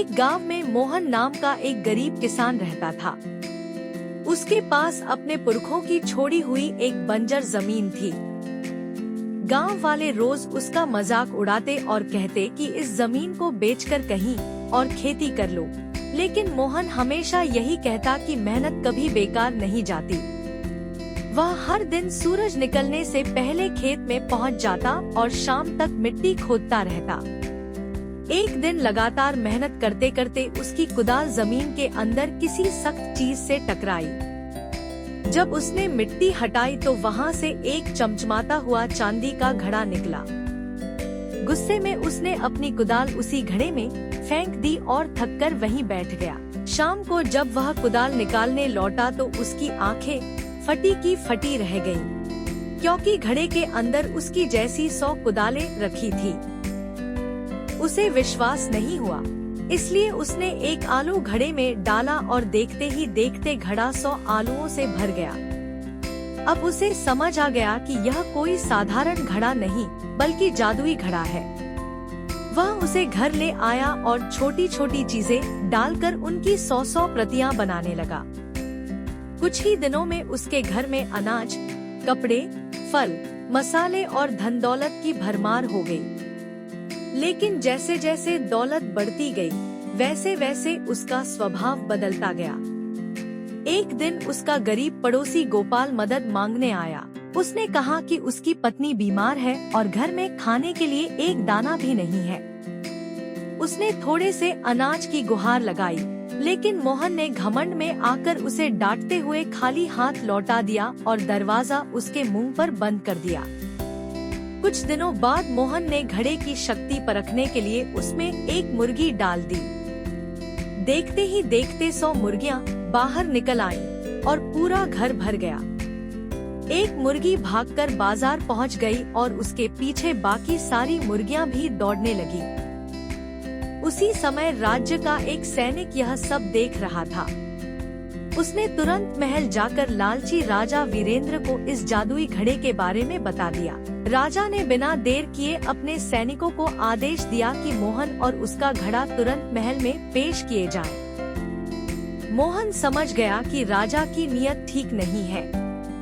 एक गांव में मोहन नाम का एक गरीब किसान रहता था। उसके पास अपने पुरखों की छोड़ी हुई एक बंजर जमीन थी। गांव वाले रोज उसका मजाक उड़ाते और कहते कि इस जमीन को बेचकर कहीं और खेती कर लो, लेकिन मोहन हमेशा यही कहता कि मेहनत कभी बेकार नहीं जाती। वह हर दिन सूरज निकलने से पहले खेत में पहुंच जाता और शाम तक मिट्टी खोदता रहता। एक दिन लगातार मेहनत करते करते उसकी कुदाल जमीन के अंदर किसी सख्त चीज से टकराई। जब उसने मिट्टी हटाई तो वहां से एक चमचमाता हुआ चांदी का घड़ा निकला। गुस्से में उसने अपनी कुदाल उसी घड़े में फेंक दी और थककर वहीं बैठ गया। शाम को जब वह कुदाल निकालने लौटा तो उसकी आंखें फटी की फटी रह गईं, क्योंकि घड़े के अंदर उसकी जैसी 100 कुदालें रखी थी। उसे विश्वास नहीं हुआ, इसलिए उसने एक आलू घड़े में डाला और देखते ही देखते घड़ा 100 आलूओं से भर गया। अब उसे समझ आ गया कि यह कोई साधारण घड़ा नहीं बल्कि जादुई घड़ा है। वह उसे घर ले आया और छोटी छोटी चीजें डालकर उनकी 100 प्रतियां बनाने लगा। कुछ ही दिनों में उसके घर में अनाज, कपड़े, फल, मसाले और धन दौलत की भरमार हो गई। लेकिन जैसे जैसे दौलत बढ़ती गई, वैसे वैसे उसका स्वभाव बदलता गया। एक दिन उसका गरीब पड़ोसी गोपाल मदद मांगने आया। उसने कहा कि उसकी पत्नी बीमार है और घर में खाने के लिए एक दाना भी नहीं है। उसने थोड़े से अनाज की गुहार लगाई, लेकिन मोहन ने घमंड में आकर उसे डांटते हुए खाली हाथ लौटा दिया और दरवाजा उसके मुंह पर बंद कर दिया। कुछ दिनों बाद मोहन ने घड़े की शक्ति परखने के लिए उसमें एक मुर्गी डाल दी। देखते ही देखते 100 मुर्गियां बाहर निकल आईं और पूरा घर भर गया। एक मुर्गी भागकर बाजार पहुंच गई और उसके पीछे बाकी सारी मुर्गियां भी दौड़ने लगी। उसी समय राज्य का एक सैनिक यह सब देख रहा था। उसने तुरंत महल जाकर लालची राजा वीरेंद्र को इस जादुई घड़े के बारे में बता दिया। राजा ने बिना देर किए अपने सैनिकों को आदेश दिया कि मोहन और उसका घड़ा तुरंत महल में पेश किए जाएं। मोहन समझ गया कि राजा की नीयत ठीक नहीं है,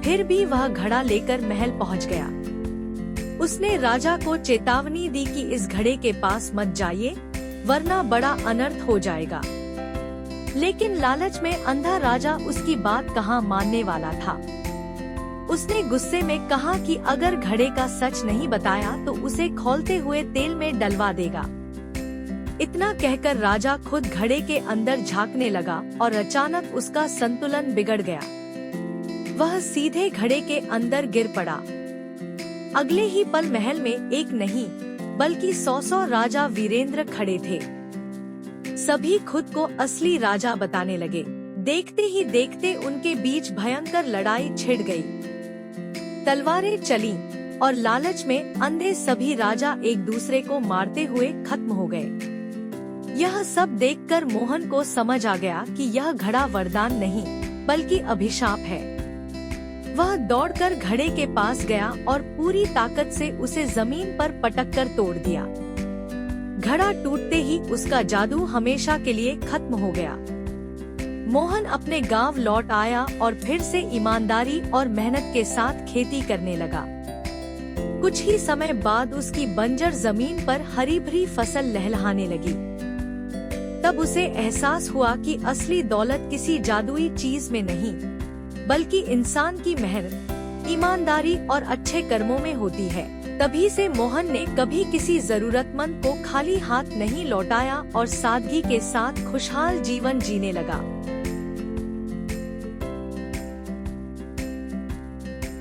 फिर भी वह घड़ा लेकर महल पहुंच गया। उसने राजा को चेतावनी दी कि इस घड़े के पास मत जाइए, वरना बड़ा अनर्थ हो जाएगा। लेकिन लालच में अंधा राजा उसकी बात कहाँ मानने वाला था। उसने गुस्से में कहा कि अगर घड़े का सच नहीं बताया तो उसे खौलते हुए तेल में डलवा देगा। इतना कहकर राजा खुद घड़े के अंदर झांकने लगा और अचानक उसका संतुलन बिगड़ गया। वह सीधे घड़े के अंदर गिर पड़ा। अगले ही पल महल में एक नहीं बल्कि 100 राजा वीरेंद्र खड़े थे। सभी खुद को असली राजा बताने लगे। देखते ही देखते उनके बीच भयंकर लड़ाई छिड़ गई। तलवारें चली और लालच में अंधे सभी राजा एक दूसरे को मारते हुए खत्म हो गए। यह सब देखकर मोहन को समझ आ गया कि यह घड़ा वरदान नहीं बल्कि अभिशाप है। वह दौड़कर घड़े के पास गया और पूरी ताकत से उसे जमीन पर पटककर तोड़ दिया। घड़ा टूटते ही उसका जादू हमेशा के लिए खत्म हो गया। मोहन अपने गांव लौट आया और फिर से ईमानदारी और मेहनत के साथ खेती करने लगा। कुछ ही समय बाद उसकी बंजर जमीन पर हरी भरी फसल लहलहाने लगी। तब उसे एहसास हुआ कि असली दौलत किसी जादुई चीज में नहीं बल्कि इंसान की मेहनत, ईमानदारी और अच्छे कर्मों में होती है। तभी से मोहन ने कभी किसी जरूरतमंद को खाली हाथ नहीं लौटाया और सादगी के साथ खुशहाल जीवन जीने लगा।